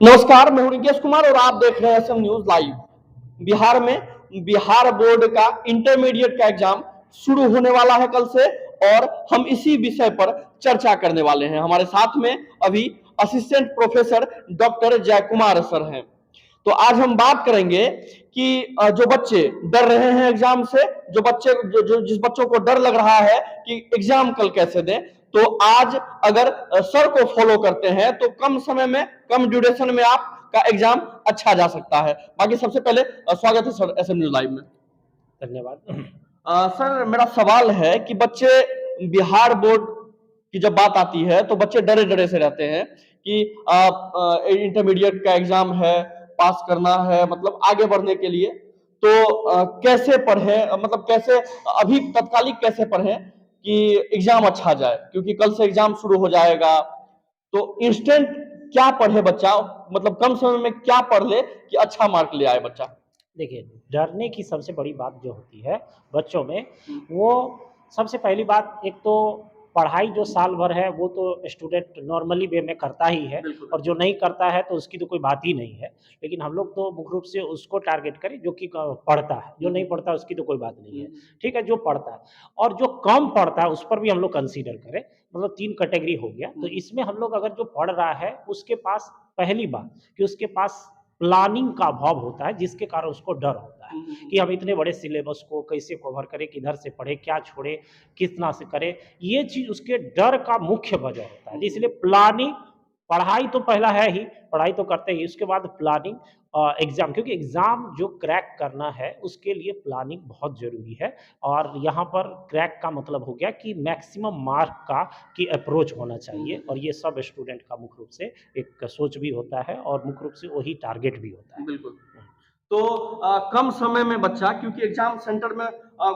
नमस्कार, मैं हूं रिंकेश कुमार और आप देख रहे हैं असम न्यूज लाइव। बिहार में बिहार बोर्ड का इंटरमीडिएट का एग्जाम शुरू होने वाला है कल से और हम इसी विषय पर चर्चा करने वाले हैं। हमारे साथ में अभी assistant professor doctor Jayakumar sir हैं। तो आज हम बात करेंगे कि जो बच्चे डर रहे हैं एग्जाम से, जिस बच्चों को डर लग रहा है कि एग्जाम कल कैसे दें, तो आज अगर सर को फॉलो करते हैं तो कम समय में, कम ड्यूरेशन में आपका एग्जाम अच्छा जा सकता है। बाकी सबसे पहले स्वागत है सर एसएम न्यूज लाइव में। धन्यवाद। सर, मेरा सवाल है कि बच्चे, बिहार बोर्ड की जब बात आती है तो बच्चे डरे डरे से रहते हैं कि इंटरमीडिएट का एग्जाम है, पास करना है, मतलब आगे बढ़ने के लिए। तो कैसे पढ़े, मतलब कैसे अभी तत्कालिक कैसे पढ़े कि एग्जाम अच्छा जाए, क्योंकि कल से एग्जाम शुरू हो जाएगा। तो इंस्टेंट क्या पढ़े बच्चा, मतलब कम समय में क्या पढ़ ले कि अच्छा मार्क ले आए बच्चा? देखिए, डरने की सबसे बड़ी बात जो होती है बच्चों में, वो सबसे पहली बात, एक तो पढ़ाई जो साल भर है वो तो स्टूडेंट नॉर्मली वे में करता ही है, और जो नहीं करता है तो उसकी तो कोई बात ही नहीं है। लेकिन हम लोग तो मुख्य रूप से उसको टारगेट करें जो कि पढ़ता है। जो नहीं पढ़ता उसकी तो कोई बात नहीं है, ठीक है। जो पढ़ता है और जो कम पढ़ता है उस पर भी हम लोग कंसीडर करें, मतलब 3 कैटेगरी हो गया। तो इसमें हम लोग अगर जो पढ़ रहा है उसके पास, पहली बात कि उसके पास प्लानिंग का अभाव होता है, जिसके कारण उसको डर होता है कि हम इतने बड़े सिलेबस को कैसे कवर करें, किधर से पढ़े, क्या छोड़े, कितना से करें। ये चीज उसके डर का मुख्य वजह होता है। इसलिए प्लानिंग, पढ़ाई तो पहला है ही, पढ़ाई तो करते ही, उसके बाद प्लानिंग, एग्जाम, क्योंकि एग्जाम जो क्रैक करना है उसके लिए प्लानिंग बहुत जरूरी है। और यहाँ पर क्रैक का मतलब हो गया कि मैक्सिमम मार्क का की अप्रोच होना चाहिए, और ये सब स्टूडेंट का मुख्य रूप से एक सोच भी होता है और मुख्य रूप से वही टारगेट भी होता है। बिल्कुल। तो कम समय में बच्चा, क्योंकि एग्जाम सेंटर में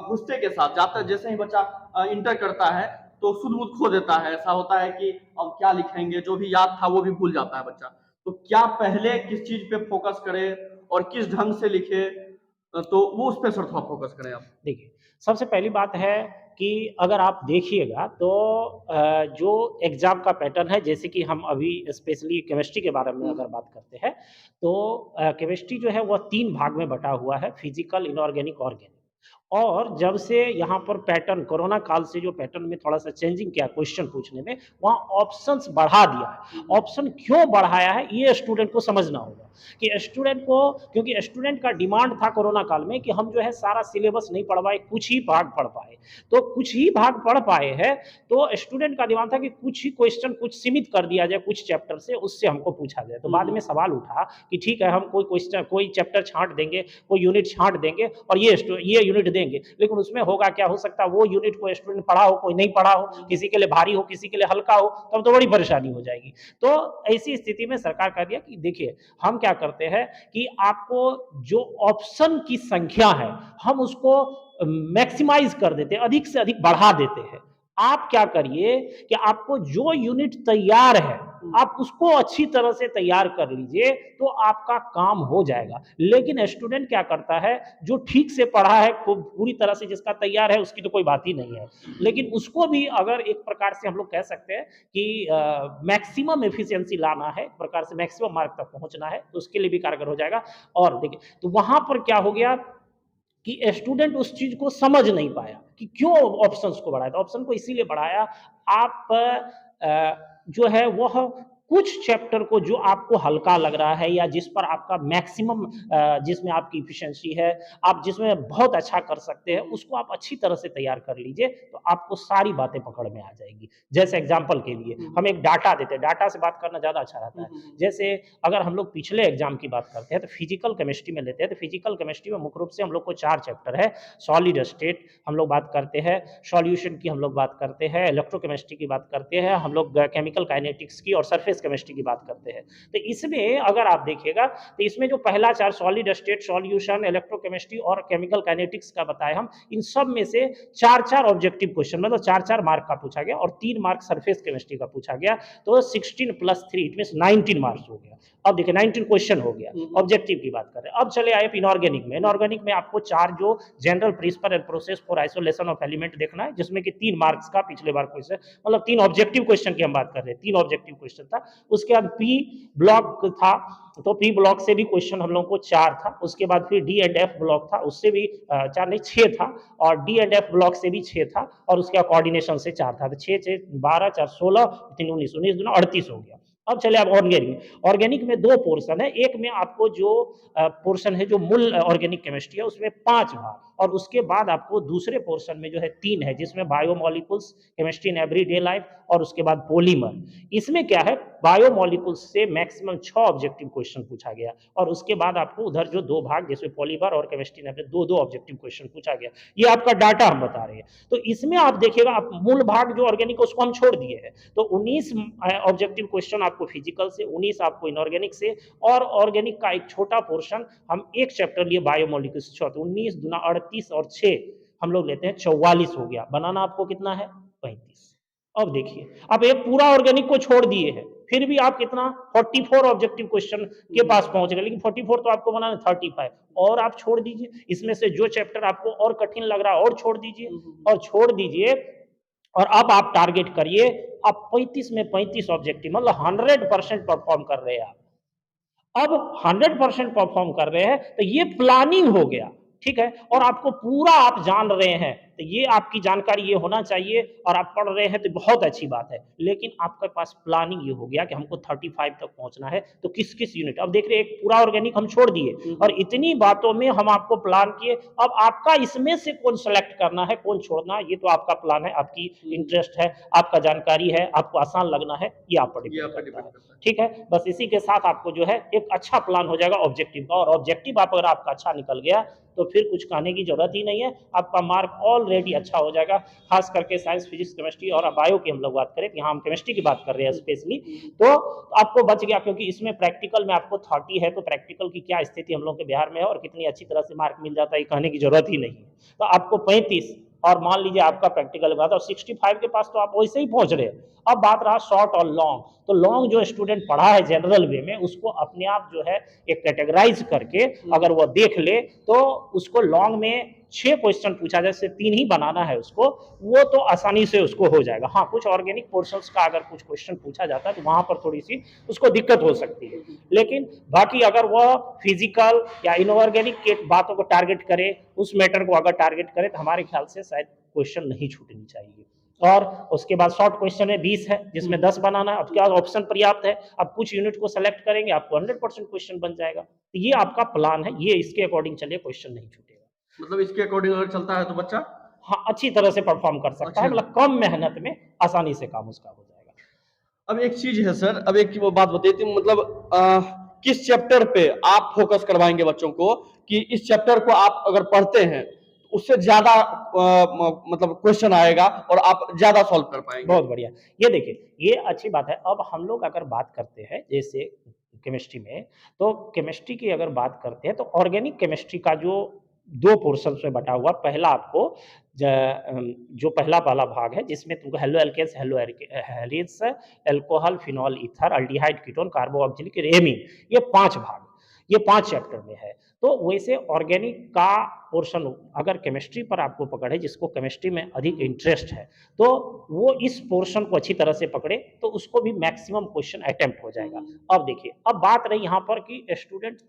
घुसते के साथ जाता है, जैसे ही बच्चा इंटर करता है तो सुध बुध खो देता है। ऐसा होता है कि अब क्या लिखेंगे, जो भी याद था वो भी भूल जाता है बच्चा। तो क्या पहले किस चीज पे फोकस करे और किस ढंग से लिखे, तो वो उस पर सर थोड़ा फोकस करें आप। देखिए, सबसे पहली बात है कि अगर आप देखिएगा तो जो एग्ज़ाम का पैटर्न है, जैसे कि हम अभी स्पेशली केमिस्ट्री के बारे में अगर बात करते हैं, तो केमिस्ट्री जो है वह 3 भाग में बँटा हुआ है, फिज़िकल, इनऑर्गेनिक, ऑर्गेनिक। और जब से यहाँ पर पैटर्न, कोरोना काल से जो पैटर्न में थोड़ा-सा चेंजिंग किया क्वेश्चन पूछने में, वहाँ ऑप्शंस बढ़ा दिया है। ऑप्शन क्यों बढ़ाया है, ये स्टूडेंट को समझना होगा कि स्टूडेंट को, क्योंकि स्टूडेंट का डिमांड था कोरोना काल में कि हम जो है सारा सिलेबस नहीं पढ़ पाए, कुछ ही भाग पढ़ पाए। तो कुछ ही भाग पढ़ पाए हैं, तो स्टूडेंट का डिमांड था कि कुछ ही क्वेश्चन, कुछ सीमित कर दिया जाए कुछ चैप्टर से, उससे हमको पूछा जाए। तो बाद में सवाल उठा कि ठीक है, हम कोई क्वेश्चन, कोई चैप्टर छाँट देंगे, कोई यूनिट छाँट देंगे और ये यूनिट देंगे। लेकिन उसमें होगा क्या, हो सकता है वो यूनिट को स्टूडेंट पढ़ा हो, कोई नहीं पढ़ा हो, किसी के लिए भारी हो, किसी के लिए हल्का हो, तब तो बड़ी परेशानी हो जाएगी। तो ऐसी स्थिति में सरकार कह दिया कि देखिए, हम क्या करते हैं कि आपको जो ऑप्शन की संख्या है, हम उसको मैक्सिमाइज कर देते हैं, अधिक से अधिक बढ़ा देते हैं। आप क्या करिए कि आपको जो यूनिट तैयार है, आप उसको अच्छी तरह से तैयार कर लीजिए, तो आपका काम हो जाएगा। लेकिन स्टूडेंट क्या करता है, जो ठीक से पढ़ा है, पूरी तरह से जिसका तैयार है, उसकी तो कोई बात ही नहीं है। लेकिन उसको भी अगर एक प्रकार से हम लोग कह सकते हैं कि मैक्सिमम एफिशिएंसी लाना है, एक प्रकार से मैक्सिमम मार्क तक पहुंचना है, तो उसके लिए भी कारगर हो जाएगा। और देखिए, तो वहां पर क्या हो गया कि स्टूडेंट उस चीज को समझ नहीं पाया कि क्यों ऑप्शंस को बढ़ाया। तो ऑप्शन को इसीलिए बढ़ाया, आप जो है वह कुछ चैप्टर को जो आपको हल्का लग रहा है, या जिस पर आपका मैक्सिमम, जिसमें आपकी इफिशिएंसी है, आप जिसमें बहुत अच्छा कर सकते हैं, उसको आप अच्छी तरह से तैयार कर लीजिए, तो आपको सारी बातें पकड़ में आ जाएगी। जैसे एग्जांपल के लिए हम एक डाटा देते हैं, डाटा से बात करना ज़्यादा अच्छा रहता है। जैसे अगर हम लोग पिछले एग्जाम की बात करते हैं तो फिजिकल केमिस्ट्री में लेते हैं, तो फिजिकल केमिस्ट्री में मुख्य रूप से हम लोग को 4 चैप्टर है। सॉलिड स्टेट हम लोग बात करते हैं, सॉल्यूशन की हम लोग बात करते हैं, इलेक्ट्रोकेमिस्ट्री की बात करते हैं, हम लोग केमिकल काइनेटिक्स की और सरफेस केमिस्ट्री की बात करते हैं। तो इसमें अगर आप देखिएगा तो इसमें जो पहला 4 सॉलिड स्टेट, सॉल्यूशन, इलेक्ट्रोकेमिस्ट्री और केमिकल काइनेटिक्स का बताए हम, इन सब में से 4-4 ऑब्जेक्टिव क्वेश्चन, मतलब 4-4 मार्क का पूछा गया और 3 मार्क सरफेस केमिस्ट्री का पूछा गया। तो 16 + 3 इट मींस 19 मार्क्स हो गया। अब देखिए 19 क्वेश्चन हो गया, ऑब्जेक्टिव की बात कर रहे हैं। अब चले आए इनऑर्गेनिक में। इनऑर्गेनिक में आपको 4 जो general principle and process for isolation of element देखना है, जिसमें कि 3 मार्क्स का पिछले बार क्वेश्चन, मतलब 3 ऑब्जेक्टिव क्वेश्चन की हम बात कर रहे हैं, 3 ऑब्जेक्टिव क्वेश्चन था। उसके बाद पी ब्लॉक था, तो पी ब्लॉक से भी क्वेश्चन हम लोगों को 4 था। उसके बाद फिर डी एंड एफ ब्लॉक था, उससे भी 4 नहीं 6 था, और डी एंड एफ ब्लॉक से भी 6 था, और उसके कोऑर्डिनेशन से 4 था। तो 6 6 12 4 16 3 19 19 दूना 38 हो गया। अब चले आप ऑर्गेनिक में 2 पोर्शन है। एक में आपको जो पोर्शन है जो मूल ऑर्गेनिक केमिस्ट्री है उसमें 5 भाग, और उसके बाद आपको दूसरे पोर्शन में जो है 3 है, जिसमें biomolecules, chemistry in everyday life, और उसके बाद पॉलीमर। इसमें क्या है, बायोमोलिकुल्स से मैक्सिमम 6 ऑब्जेक्टिव क्वेश्चन पूछा गया, और उसके बाद आपको उधर जो 2 भाग जिसमें पॉलीमर और chemistry in everyday 2 objective question पूछा गया। ये आपका डाटा हम बता रहे हैं। तो इसमें आप देखिएगा, आप मूल भाग जो ऑर्गेनिक उसको हम छोड़ दिए हैं, तो 19 ऑब्जेक्टिव क्वेश्चन आपको फिजिकल से, 19 आपको इनऑर्गेनिक से, और ऑर्गेनिक का एक छोटा पोर्शन हम एक चैप्टर लिए बायोमोलिकुल्स से। 19 दूना 38 और 6 हम लोग लेते हैं 44 हो गया। बनाना आपको कितना है, 35। अब देखिए, आप एक पूरा ऑर्गेनिक को छोड़ दिए हैं, फिर भी आप कितना 44 ऑब्जेक्टिव क्वेश्चन के पास पहुंच गए, लेकिन 44 तो आपको बनाना 35, और आप छोड़ दीजिए। इसमें से जो चैप्टर आपको और कठिन लग रहा है और छोड़ दीजिए, और छोड़ दीजिए, और अब आप टारगेट करिए, आप 35 में 35 ऑब्जेक्टिव, मतलब 100% परफॉर्म कर रहे हैं आप। अब 100% परफॉर्म कर रहे हैं, तो ये प्लानिंग हो गया, ठीक है, और आपको पूरा आप जान रहे हैं, तो ये आपकी जानकारी ये होना चाहिए, और आप पढ़ रहे हैं तो बहुत अच्छी बात है। लेकिन आपके पास प्लानिंग ये हो गया कि हमको 35 तक पहुंचना है, तो किस किस यूनिट, अब देख रहे हैं एक पूरा ऑर्गेनिक हम छोड़ दिए, और इतनी बातों में हम आपको प्लान किए। अब आपका इसमें से कौन सेलेक्ट करना है, कौन छोड़ना है, ये तो आपका प्लान है, आपकी इंटरेस्ट है, आपका जानकारी है, आपको आसान लगना है, ये आप पर डिपेंड करता है, ठीक है। बस इसी के साथ आपको जो है एक अच्छा प्लान हो जाएगा ऑब्जेक्टिव का, और ऑब्जेक्टिव आप अगर आपका अच्छा निकल गया तो फिर कुछ कहने की जरूरत ही नहीं है, आपका मार्क ऑलरेडी अच्छा हो जाएगा। खास करके साइंस, फिजिक्स, केमिस्ट्री और बायो की हम लोग बात करें, यहाँ हम केमिस्ट्री की बात कर रहे हैं स्पेशली, तो आपको बच गया, क्योंकि इसमें प्रैक्टिकल में आपको 30 है, तो प्रैक्टिकल की क्या स्थिति हम लोग के बिहार में है और कितनी अच्छी तरह से मार्क मिल जाता है, कहने की जरूरत ही नहीं है। तो आपको 35, और मान लीजिए आपका प्रैक्टिकल बात, और 65 के पास तो आप वैसे ही पहुंच रहे हैं। अब बात रहा शॉर्ट और लॉन्ग, तो लॉन्ग जो स्टूडेंट पढ़ा है जनरल वे में, उसको अपने आप जो है एक कैटेगराइज करके अगर वो देख ले, तो उसको लॉन्ग में 6 क्वेश्चन पूछा जाए, जैसे 3 ही बनाना है उसको, वो तो आसानी से उसको हो जाएगा। हाँ, कुछ ऑर्गेनिक पोर्शंस का अगर कुछ क्वेश्चन पूछा जाता है तो वहां पर थोड़ी सी उसको दिक्कत हो सकती है, लेकिन बाकी अगर वह फिजिकल या इनऑर्गेनिक के बातों को टारगेट करे, उस मैटर को अगर टारगेट करे, तो हमारे ख्याल से शायद क्वेश्चन नहीं छूटनी चाहिए। और उसके बाद शॉर्ट क्वेश्चन में 20 है, जिसमें 10 बनाना है। अब क्या ऑप्शन पर्याप्त है, अब कुछ यूनिट को सेलेक्ट करेंगे, आपको 100% क्वेश्चन बन जाएगा। तो ये आपका प्लान है, ये इसके अकॉर्डिंग चलिए, क्वेश्चन नहीं छूटेगा। मतलब इसके अकॉर्डिंग अगर चलता है तो बच्चा हाँ, अच्छी तरह से परफॉर्म कर सकता है, मतलब कम मेहनत में आसानी से काम उसका हो जाएगा। अब एक चीज है सर, अब एक वो बात बताइए थी, मतलब किस चैप्टर पे आप फोकस करवाएंगे बच्चों को, कि इस चैप्टर को आप अगर पढ़ते हैं तो उससे ज्यादा मतलब क्वेश्चन आएगा और आप ज्यादा सॉल्व कर पाएंगे। बहुत बढ़िया, ये देखिए, ये अच्छी बात है। अब हम लोग अगर बात करते हैं जैसे केमिस्ट्री में, तो केमिस्ट्री की अगर बात करते हैं, तो ऑर्गेनिक केमिस्ट्री का जो 2 पोर्शंस में बटा हुआ, पहला आपको जो पहला वाला भाग है, जिसमें तुमको haloalkanes, haloarenes, alcohol, phenol, ether, aldehyde, ketone, carboxylic, amine, ये 5 भाग, ये 5 चैप्टर में है। तो वैसे ऑर्गेनिक का पोर्शन अगर केमिस्ट्री पर आपको पकड़ है, जिसको केमिस्ट्री में अधिक इंटरेस्ट है, तो वो इस पोर्शन को अच्छी तरह से पकड़े, तो उसको भी मैक्सिमम क्वेश्चन अटेम्प्ट हो जाएगा। अब देखिए, अब बात रही यहाँ पर कि स्टूडेंट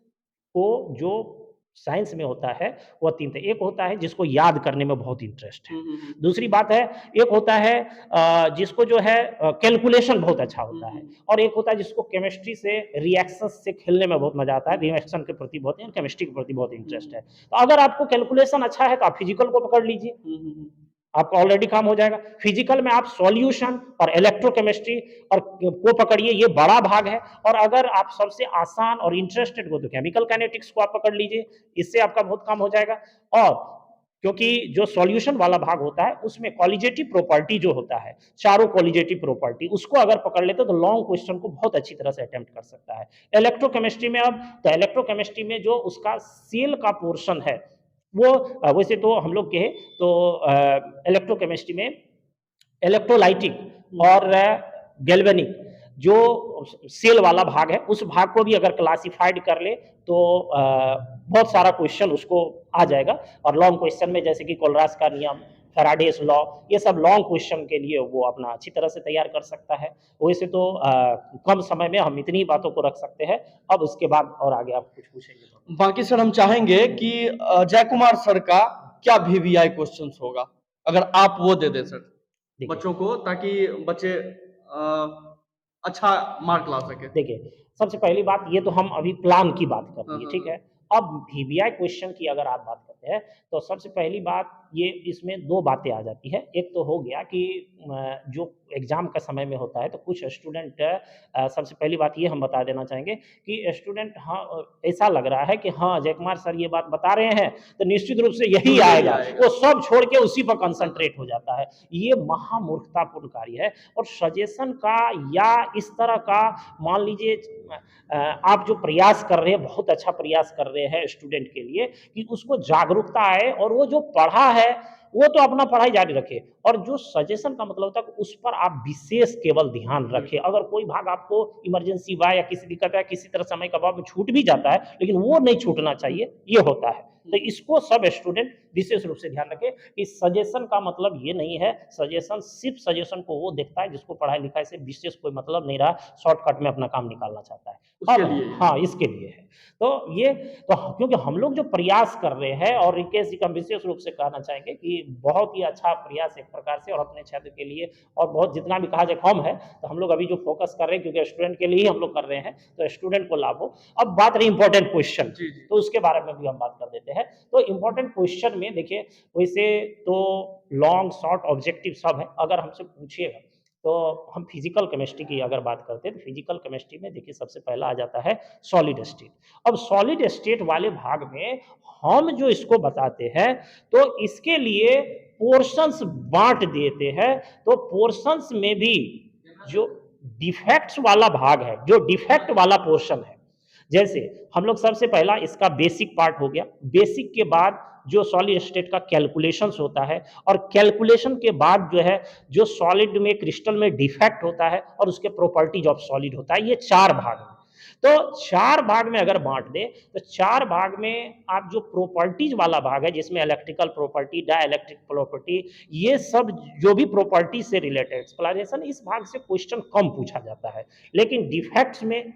को जो साइंस में होता है वो 3 थे। एक होता है जिसको याद करने में बहुत इंटरेस्ट है, दूसरी बात है, एक होता है जिसको जो है कैलकुलेशन बहुत अच्छा होता है, और एक होता है जिसको केमिस्ट्री से रिएक्शन से खेलने में बहुत मजा आता है, रिएक्शन के प्रति बहुत, केमिस्ट्री के प्रति बहुत इंटरेस्ट है। तो अगर आपको कैलकुलेशन अच्छा है तो आप फिजिकल को पकड़ लीजिए, आपका ऑलरेडी काम हो जाएगा। फिजिकल में आप सॉल्यूशन और इलेक्ट्रोकेमिस्ट्री और को पकड़िए, ये बड़ा भाग है। और अगर आप सबसे आसान और इंटरेस्टेड हो तो केमिकल काइनेटिक्स को आप पकड़ लीजिए, इससे आपका बहुत काम हो जाएगा। और क्योंकि जो सॉल्यूशन वाला भाग होता है उसमें क्वालिटेटिव प्रॉपर्टी जो होता है, चारों क्वालिटेटिव प्रॉपर्टी, उसको अगर पकड़ लेते तो लॉन्ग क्वेश्चन को बहुत अच्छी तरह से अटेम्प्ट कर सकता है। इलेक्ट्रोकेमिस्ट्री में अब, तो इलेक्ट्रोकेमिस्ट्री में जो उसका सेल का पोर्शन है, वो वैसे तो हम लोग कहे तो इलेक्ट्रोकेमिस्ट्री में इलेक्ट्रोलाइटिक और गैल्वेनिक जो सेल वाला भाग है, उस भाग को भी अगर क्लासिफाइड कर ले तो बहुत सारा क्वेश्चन उसको आ जाएगा। और लॉन्ग क्वेश्चन में जैसे कि कोलरास का नियम, फैराडेज लॉ, ये सब लॉन्ग क्वेश्चन के लिए वो अपना अच्छी तरह से तैयार कर सकता है। वैसे तो कम समय में हम इतनी बातों को रख सकते हैं। अब उसके बाद और आगे आप कुछ पूछेंगे तो बाकी सर हम चाहेंगे कि जय कुमार सर का क्या वीवीआई क्वेश्चंस होगा, अगर आप वो दे दे सर देखिए बच्चों को, ताकि बच्चे अच्छा मार्क ला सके। देखिए, सबसे पहली बात ये तो हम अभी प्लान की बात कर रही है, हाँ, ठीक हाँ। है। अब वीवीआई क्वेश्चन की अगर आप बात करते हैं, तो सबसे पहली बात ये इसमें 2 बातें आ जाती है। एक तो हो गया कि जो एग्ज़ाम का समय में होता है, तो कुछ स्टूडेंट सबसे पहली बात ये हम बता देना चाहेंगे कि स्टूडेंट ऐसा लग रहा है कि हाँ, जयकुमार सर ये बात बता रहे हैं, तो निश्चित रूप से यही यही आएगा। आएगा। वो सब छोड़ के उसी पर कंसंट्रेट हो जाता है। ये महामूर्खतापूर्ण कार्य है और सजेशन का या इस तरह का मान लीजिए आप जो प्रयास कर रहे हैं, बहुत अच्छा प्रयास कर रहे हैं स्टूडेंट के लिए कि उसको जागरूकता आए और वो जो पढ़ा है, वो तो अपना पढ़ाई जारी रखे और जो सजेशन का मतलब होता है उस पर आप विशेष केवल ध्यान रखें। अगर कोई भाग आपको इमरजेंसी बा या किसी दिक्कत है, किसी तरह समय का अभाव में छूट भी जाता है, लेकिन वो नहीं छूटना चाहिए, ये होता है। तो इसको सब स्टूडेंट विशेष रूप से ध्यान रखें कि सजेशन का मतलब ये नहीं है, सजेशन सिर्फ सजेशन को वो देखता है जिसको पढ़ाई लिखाई से विशेष कोई मतलब नहीं रहा, शॉर्टकट में अपना काम निकालना चाहता है। उसके अब लिए ही है। हाँ, इसके लिए है। तो ये तो क्योंकि हम लोग जो प्रयास कर रहे हैं और रिकेश जी का विशेष रूप से कहना चाहेंगे कि बहुत ही अच्छा प्रयास एक प्रकार से और अपने क्षेत्र के लिए और बहुत जितना भी कहा जाए कम है, तो हम लोग अभी जो फोकस कर रहे हैं क्योंकि स्टूडेंट के लिए ही हम लोग कर रहे हैं, तो स्टूडेंट को लाभ हो। अब बात रही इंपॉर्टेंट क्वेश्चन जी, जी। तो उसके बारे में भी हम बात कर देते हैं। तो इंपॉर्टेंट क्वेश्चन में देखिए वैसे तो लॉन्ग, शॉर्ट, ऑब्जेक्टिव सब है। अगर हमसे पूछिएगा तो हम फिजिकल केमिस्ट्री की अगर बात करते हैं तो फिजिकल केमिस्ट्री में देखिए सबसे पहला आ जाता है सॉलिड स्टेट। अब सॉलिड स्टेट वाले भाग में हम जो इसको बताते हैं तो इसके लिए पोर्शंस बांट देते हैं। तो पोर्शंस में भी जो डिफेक्ट्स वाला भाग है, जो डिफेक्ट वाला पोर्शन है, जैसे हम लोग सबसे पहला इसका बेसिक पार्ट हो गया। बेसिक के बाद जो सॉलिड स्टेट का कैलकुलेशंस होता है और कैलकुलेशन के बाद जो है जो सॉलिड में क्रिस्टल में डिफेक्ट होता है और उसके प्रॉपर्टीज ऑफ सॉलिड होता है। ये 4 भाग हैं। तो 4 भाग में अगर बांट दे तो 4 भाग में आप जो प्रॉपर्टीज वाला भाग है जिसमें इलेक्ट्रिकल प्रॉपर्टी, डाइलेक्ट्रिक प्रॉपर्टी, ये सब जो भी प्रॉपर्टी से रिलेटेड एक्सप्लेनेशन, इस भाग से क्वेश्चन कम पूछा जाता है। लेकिन डिफेक्ट्स में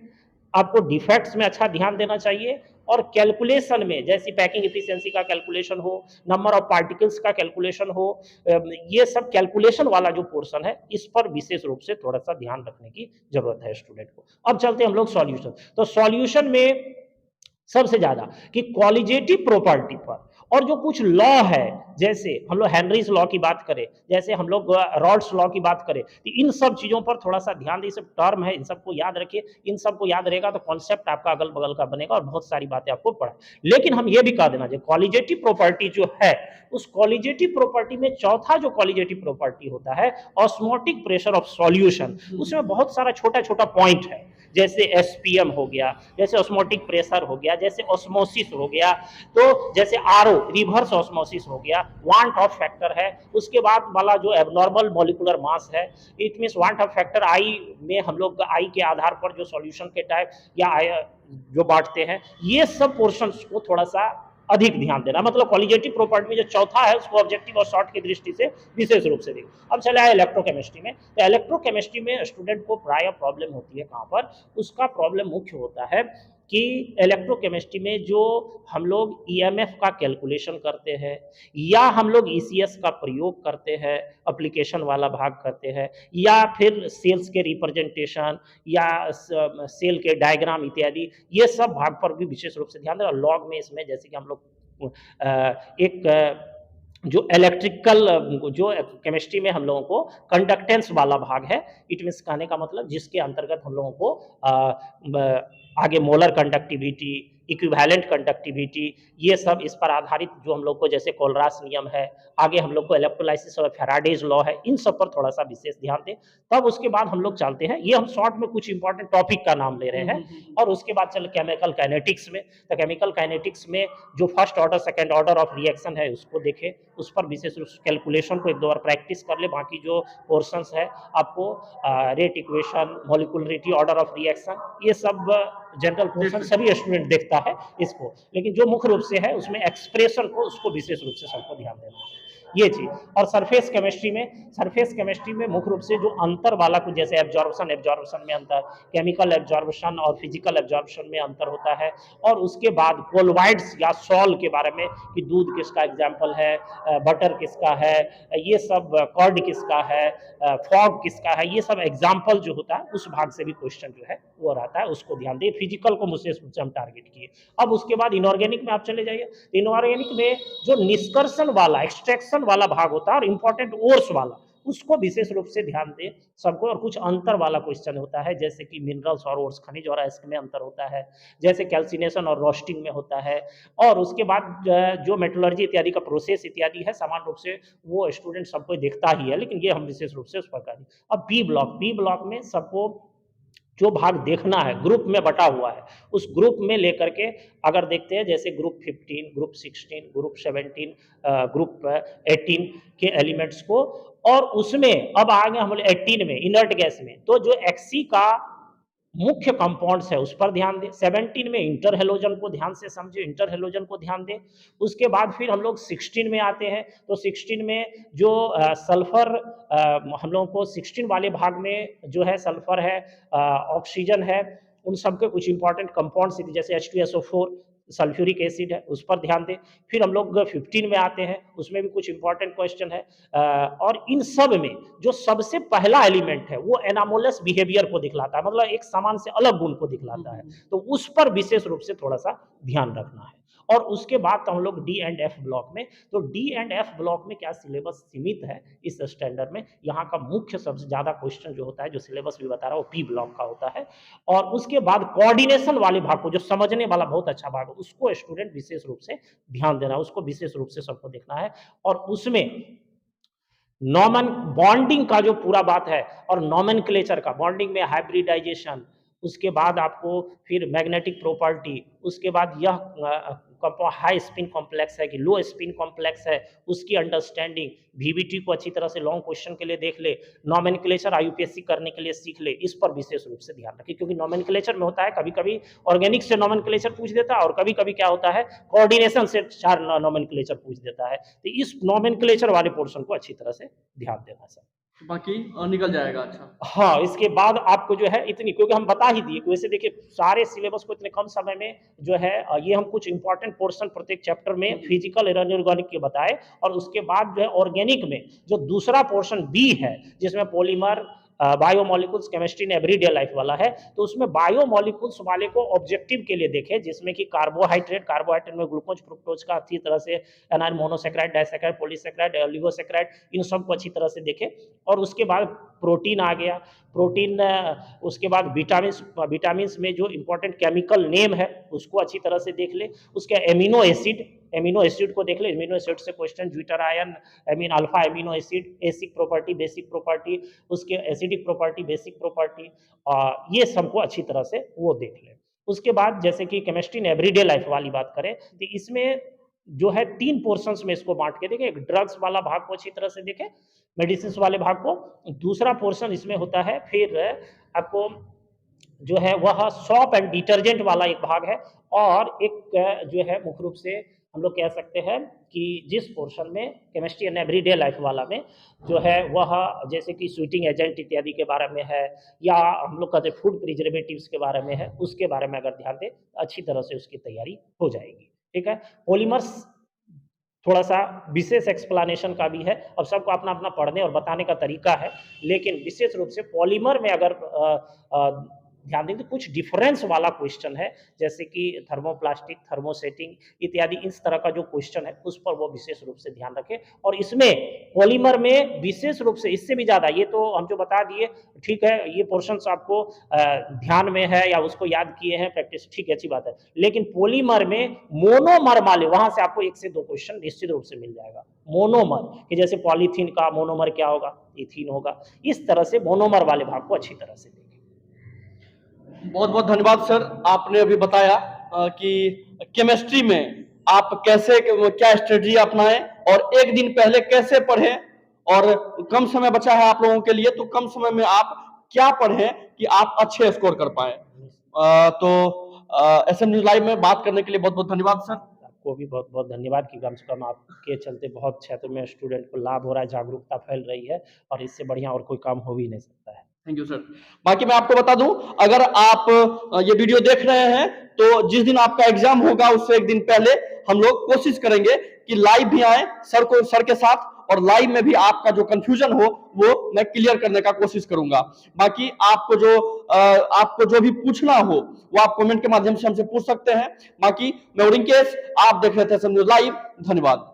आपको डिफेक्ट्स में अच्छा ध्यान देना चाहिए और कैलकुलेशन में जैसी पैकिंग एफिशिएंसी का कैलकुलेशन हो, नंबर ऑफ पार्टिकल्स का कैलकुलेशन हो, ये सब कैलकुलेशन वाला जो पोर्शन है इस पर विशेष रूप से थोड़ा सा ध्यान रखने की जरूरत है स्टूडेंट को। अब चलते हैं हम लोग सॉल्यूशन। तो सॉल्यूशन में सबसे ज्यादा कि क्वालिटेटिव प्रॉपर्टी पर और जो कुछ लॉ है, जैसे हम लोग हेनरीज लॉ की बात करें, जैसे हम लोग रॉड्स लॉ की बात करें, तो इन सब चीजों पर थोड़ा सा ध्यान दें। सब टर्म है, इन सबको याद रखिए। इन सबको याद रहेगा तो कॉन्सेप्ट आपका अगल बगल का बनेगा और बहुत सारी बातें आपको पढ़ा। लेकिन हम ये भी कह देना चाहिए क्वालिटेटिव प्रॉपर्टी जो है, उस क्वालिटेटिव प्रॉपर्टी में चौथा जो क्वालिटेटिव प्रॉपर्टी होता है ऑस्मोटिक प्रेशर ऑफ सॉल्यूशन, उसमें बहुत सारा छोटा छोटा पॉइंट है, जैसे एसपीएम हो गया, जैसे ऑस्मोटिक प्रेशर हो गया, जैसे ऑस्मोसिस हो गया, तो जैसे आरओ रिवर्स ऑस्मोसिस हो गया, वांट ऑफ फैक्टर है। उसके बाद वाला जो एबनॉर्मल मॉलिक्यूलर मास है, it means want of factor I में हम लोग आई के आधार पर जो सॉल्यूशन के टाइप या जो बांटते हैं, ये सब पोर्शंस को थोड़ा सा अधिक ध्यान देना। मतलब क्वालिटेटिव प्रॉपर्टी में जो चौथा है उसको ऑब्जेक्टिव और शॉर्ट की दृष्टि से विशेष रूप से देखिए। अब चला है इलेक्ट्रोकेमिस्ट्री में। तो इलेक्ट्रोकेमिस्ट्री में स्टूडेंट को प्राय प्रॉब्लम होती है कहाँ पर, उसका प्रॉब्लम मुख्य होता है कि इलेक्ट्रोकेमिस्ट्री में जो हम लोग ईएमएफ का कैलकुलेशन करते हैं या हम लोग ईसीएस का प्रयोग करते हैं, एप्लीकेशन वाला भाग करते हैं, या फिर सेल्स के रिप्रेजेंटेशन या सेल के डायग्राम इत्यादि, ये सब भाग पर भी विशेष रूप से ध्यान दें। और लॉग में इसमें जैसे कि हम लोग एक जो इलेक्ट्रिकल जो केमिस्ट्री में हम लोगों को कंडक्टेंस वाला भाग है, इट मीन्स कहने का मतलब जिसके अंतर्गत हम लोगों को आगे मोलर कंडक्टिविटी, इक्विवेलेंट कंडक्टिविटी, ये सब इस पर आधारित जो हम लोग को जैसे कोलरास नियम है, आगे हम लोग को इलेक्ट्रोलाइसिस और फैराडेज लॉ है, इन सब पर थोड़ा सा विशेष ध्यान दें। तब उसके बाद हम लोग चलते हैं, ये हम शॉर्ट में कुछ इंपॉर्टेंट टॉपिक का नाम ले रहे हैं, और उसके बाद चल केमिकल काइनेटिक्स में। तो केमिकल काइनेटिक्स में जो first order second order of reaction है उसको देखें, उस पर विशेष रूप से कैलकुलेशन को एक दो बार प्रैक्टिस कर ले। बाकी जो पोर्शंस है आपको rate equation, molecularity, order of reaction, ये सब जनरल पोर्शन सभी स्टूडेंट देखता है इसको, लेकिन जो मुख्य रूप से है उसमें एक्सप्रेशन को उसको विशेष रूप से सबको ध्यान देना है। ये चीज। और सरफेस केमिस्ट्री में मुख्य रूप से जो अंतर वाला कुछ जैसे एब्जॉर्प्शन में अंतर, केमिकल एब्जॉर्प्शन और फिजिकल एब्जॉर्प्शन में अंतर होता है। और उसके बाद कोलवाइड्स या सॉल के बारे में कि दूध किसका एग्जाम्पल है, बटर किसका है, ये सब कर्ड किसका है, फॉग किसका है, ये सब एग्जाम्पल जो होता है उस भाग से भी क्वेश्चन जो है वो रहता है, उसको ध्यान दें। फिजिकल को विशेष रूप से हम टारगेट किए। अब उसके बाद इनऑर्गेनिक में आप चले जाइए। इनऑर्गेनिक में जो निष्कर्षण वाला एक्सट्रैक्शन वाला भाग होता है और इंपॉर्टेंट ओर्स वाला, उसको विशेष रूप से ध्यान दें सबको। और कुछ अंतर वाला क्वेश्चन होता है जैसे कि मिनरल्स और ओर्स, खनिज और अयस्क में अंतर होता है, जैसे कैल्सिनेशन और रोस्टिंग में होता है। और उसके बाद जो मेटलर्जी इत्यादि का प्रोसेस इत्यादि है सामान्य रूप से वो स्टूडेंट सबको देखता ही है, लेकिन ये हम विशेष रूप से उस पर करें। अब बी ब्लॉक में सबको जो भाग देखना है ग्रुप में बटा हुआ है, उस ग्रुप में लेकर के अगर देखते हैं जैसे ग्रुप 15, ग्रुप 16, ग्रुप 17, ग्रुप 18 के एलिमेंट्स को, और उसमें अब आगे हम 18 में इनर्ट गैस में तो जो एक्सी का मुख्य कंपाउंड्स है उस पर ध्यान दें। 17 में इंटर हेलोजन को ध्यान से समझे, इंटर हेलोजन को ध्यान दें। उसके बाद फिर हम लोग 16 में आते हैं, तो 16 में जो सल्फर हम लोगों को 16 वाले भाग में जो है सल्फर है, ऑक्सीजन है, उन सब के कुछ इंपॉर्टेंट कंपाउंड्स जैसे H2SO4, सल्फ्यूरिक एसिड है, उस पर ध्यान दें। फिर हम लोग 15 में आते हैं, उसमें भी कुछ इंपॉर्टेंट क्वेश्चन है। और इन सब में जो सबसे पहला एलिमेंट है वो एनामोलस बिहेवियर को दिखलाता है, मतलब एक सामान से अलग गुण को दिखलाता है, तो उस पर विशेष रूप से थोड़ा सा ध्यान रखना है। और उसके बाद तो हम लोग डी एंड एफ ब्लॉक में, तो डी एंड एफ ब्लॉक में क्या सिलेबस सीमित है इस स्टैंडर्ड में। यहाँ का मुख्य सबसे ज्यादा क्वेश्चन जो होता है, जो सिलेबस भी बता रहा है, वो पी ब्लॉक का होता है। और उसके बाद कोऑर्डिनेशन वाले भाग को, जो समझने वाला बहुत अच्छा भाग है, उसको स्टूडेंट विशेष रूप से ध्यान देना है, उसको विशेष रूप से सबको देखना है। और उसमें नॉमन बॉन्डिंग का जो पूरा बात है और नॉमेनक्लेचर का, बॉन्डिंग में हाइब्रिडाइजेशन, उसके बाद आपको फिर मैग्नेटिक प्रॉपर्टी, उसके बाद यह हाई स्पिन कॉम्प्लेक्स है कि लो स्पिन कॉम्प्लेक्स है, उसकी अंडरस्टैंडिंग, वीबीटी को अच्छी तरह से लॉन्ग क्वेश्चन के लिए देख ले, नॉमेनक्लेचर आईयूपीएससी करने के लिए सीख ले, इस पर विशेष रूप से ध्यान रखें। क्योंकि नॉमेनक्लेचर में होता है कभी कभी ऑर्गेनिक से नॉमेनक्लेचर पूछ देता है, और कभी कभी क्या होता है कोऑर्डिनेशन से 4 नॉमेनक्लेचर पूछ देता है, तो इस नॉमेनक्लेचर वाले पोर्शन को अच्छी तरह से ध्यान देना सर। बाकी निकल जाएगा। अच्छा, हाँ, इसके बाद आपको जो है इतनी, क्योंकि हम बता ही दिए, वैसे देखिए सारे सिलेबस को इतने कम समय में जो है ये हम कुछ इंपॉर्टेंट पोर्शन प्रत्येक चैप्टर में फिजिकल इनऑर्गेनिक के बताए। और उसके बाद जो है ऑर्गेनिक में जो दूसरा पोर्शन बी है, जिसमें पॉलीमर, बायोमोलिकुल्स, केमिस्ट्री ने एवरीडे लाइफ वाला है, तो उसमें बायोमोलिकुल्स वाले को ऑब्जेक्टिव के लिए देखें, जिसमें कि कार्बोहाइड्रेट में ग्लूकोज, फ्रुक्टोज का अच्छी तरह से amine, monosaccharide, disaccharide, polysaccharide, oligosaccharide, इन सब को अच्छी तरह से देखें। और उसके बाद प्रोटीन आ गया, प्रोटीन, उसके बाद विटामिन्स में जो इंपॉर्टेंट केमिकल नेम है उसको अच्छी तरह से देख ले। उसके एमिनो एसिड को देख ले, एमिनो एसिड से question, zwitterion, alpha amino acid, acidic property, basic property, उसके एसिडिक प्रॉपर्टी, बेसिक प्रॉपर्टी, ये सबको अच्छी तरह से वो देख ले। उसके बाद जैसे कि केमिस्ट्री ने एवरीडे लाइफ वाली बात करें, तो इसमें जो है 3 पोर्शंस में इसको बांट के देखें। एक ड्रग्स वाला भाग को अच्छी तरह से देखें, मेडिसिन वाले भाग को। दूसरा पोर्शन इसमें होता है फिर आपको जो है वह सॉप एंड डिटर्जेंट वाला एक भाग है। और एक जो है मुख्य रूप से हम लोग कह सकते हैं कि जिस पोर्शन में केमिस्ट्री एंड एवरीडे लाइफ वाला में जो है वह जैसे कि स्वीटिंग एजेंट इत्यादि के बारे में है, या हम लोग कहते हैं फूड प्रिजर्वेटिव्स के बारे में है, उसके बारे में अगर ध्यान दें अच्छी तरह से उसकी तैयारी हो जाएगी। ठीक है, पॉलीमर्स थोड़ा सा विशेष एक्सप्लेनेशन का भी है, अब सबको अपना अपना पढ़ने और बताने का तरीका है, लेकिन विशेष रूप से पॉलीमर में अगर ध्यान दें तो कुछ डिफरेंस वाला क्वेश्चन है, जैसे कि थर्मोप्लास्टिक, थर्मोसेटिंग इत्यादि, इस तरह का जो क्वेश्चन है उस पर वो विशेष रूप से ध्यान रखें। और इसमें पॉलीमर में विशेष रूप से इससे भी ज्यादा, ये तो हम जो बता दिए ठीक है, ये पोर्शंस आपको ध्यान में है या उसको याद किए हैं, प्रैक्टिस ठीक है, अच्छी बात है। लेकिन पॉलीमर में मोनोमर वाले, वहां से आपको 1 से 2 क्वेश्चन निश्चित रूप से मिल जाएगा। मोनोमर कि जैसे पॉलीथीन का मोनोमर क्या होगा, इथीन होगा, इस तरह से मोनोमर वाले भाग को अच्छी तरह से देखें। बहुत बहुत धन्यवाद सर, आपने अभी बताया कि केमिस्ट्री में आप कैसे, क्या स्ट्रेटजी अपनाएं और एक दिन पहले कैसे पढ़ें, और कम समय बचा है आप लोगों के लिए, तो कम समय में आप क्या पढ़ें कि आप अच्छे स्कोर कर पाए। तो SM न्यूज़ लाइव में बात करने के लिए बहुत बहुत धन्यवाद सर। को भी बहुत बहुत धन्यवाद कि कम से कम आपके चलते बहुत क्षेत्र में स्टूडेंट को लाभ हो रहा है, जागरूकता फैल रही है और इससे बढ़िया और कोई काम हो भी नहीं सकता है। Thank you sir. बाकी मैं आपको बता दूं, अगर आप ये वीडियो देख रहे हैं तो जिस दिन आपका एग्जाम होगा उससे एक दिन पहले हम लोग कोशिश करेंगे कि लाइव भी आए सर के साथ, और लाइव में भी आपका जो कंफ्यूजन हो वो मैं क्लियर करने का कोशिश करूंगा। बाकी आपको जो भी पूछना हो वो आप कमेंट के माध्यम से हमसे पूछ सकते हैं। बाकी मैं रिंकेश, आप देख रहे थे SM न्यूज़ लाइव। धन्यवाद।